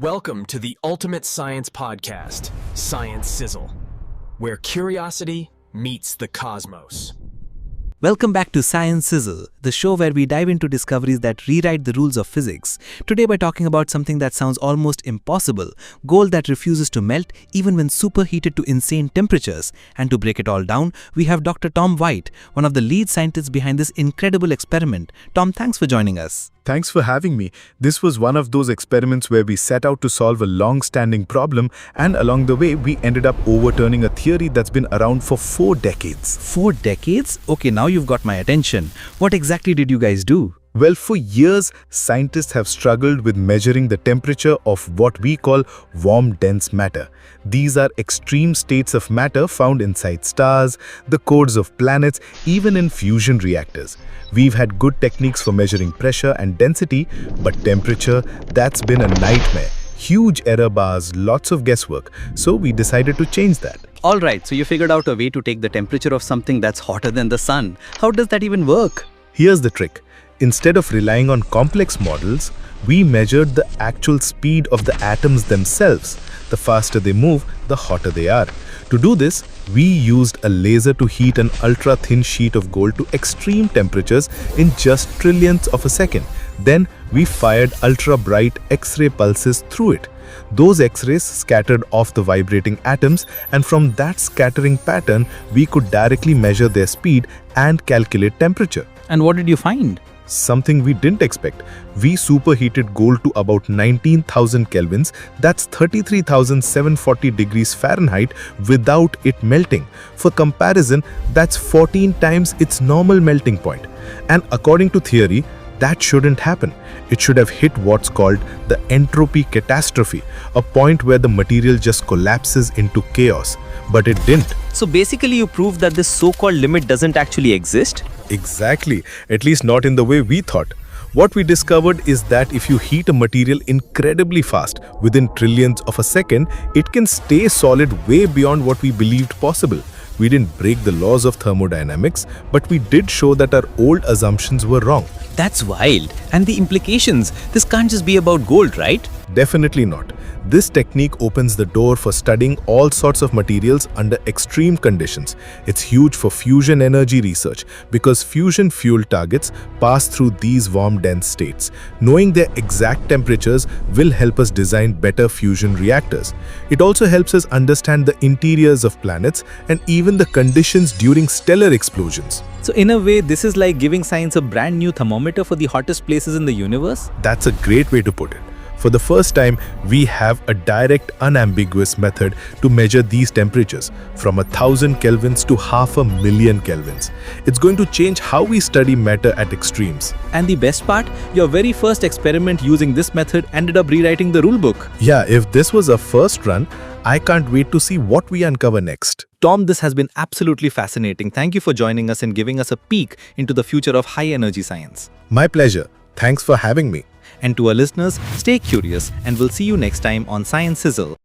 Welcome to the ultimate science podcast, Science Sizzle, where curiosity meets the cosmos. Welcome back to Science Sizzle, the show where we dive into discoveries that rewrite the rules of physics. Today by talking about something that sounds almost impossible, gold that refuses to melt even when superheated to insane temperatures. And to break it all down, we have Dr. Tom White, one of the lead scientists behind this incredible experiment. Tom, thanks for joining us. Thanks for having me. This was one of those experiments where we set out to solve a long-standing problem, and along the way, we ended up overturning a theory that's been around for 4 decades. 4 decades? Okay, now you've got my attention. What exactly did you guys do? Well, for years, scientists have struggled with measuring the temperature of what we call warm dense matter. These are extreme states of matter found inside stars, the cores of planets, even in fusion reactors. We've had good techniques for measuring pressure and density, but temperature, that's been a nightmare. Huge error bars, lots of guesswork. So we decided to change that. Alright, so you figured out a way to take the temperature of something that's hotter than the sun. How does that even work? Here's the trick. Instead of relying on complex models, we measured the actual speed of the atoms themselves. The faster they move, the hotter they are. To do this, we used a laser to heat an ultra-thin sheet of gold to extreme temperatures in just trillionths of a second. Then, we fired ultra-bright X-ray pulses through it. Those X-rays scattered off the vibrating atoms, and from that scattering pattern, we could directly measure their speed and calculate temperature. And what did you find? Something we didn't expect. We superheated gold to about 19,000 kelvins, that's 33,740 degrees Fahrenheit, without it melting. For comparison, that's 14 times its normal melting point. And according to theory, that shouldn't happen. It should have hit what's called the entropy catastrophe, a point where the material just collapses into chaos. But it didn't. So basically you proved that this so-called limit doesn't actually exist? Exactly, at least not in the way we thought. What we discovered is that if you heat a material incredibly fast, within trillionths of a second, it can stay solid way beyond what we believed possible. We didn't break the laws of thermodynamics, but we did show that our old assumptions were wrong. That's wild. And the implications, this can't just be about gold, right? Definitely not. This technique opens the door for studying all sorts of materials under extreme conditions. It's huge for fusion energy research because fusion fuel targets pass through these warm dense states. Knowing their exact temperatures will help us design better fusion reactors. It also helps us understand the interiors of planets and even the conditions during stellar explosions. So in a way, this is like giving science a brand new thermometer for the hottest places in the universe? That's a great way to put it. For the first time, we have a direct, unambiguous method to measure these temperatures, from 1,000 kelvins to 500,000 kelvins. It's going to change how we study matter at extremes. And the best part, your very first experiment using this method ended up rewriting the rulebook. Yeah, if this was a first run, I can't wait to see what we uncover next. Tom, this has been absolutely fascinating. Thank you for joining us and giving us a peek into the future of high-energy science. My pleasure. Thanks for having me. And to our listeners, stay curious and we'll see you next time on Science Sizzle.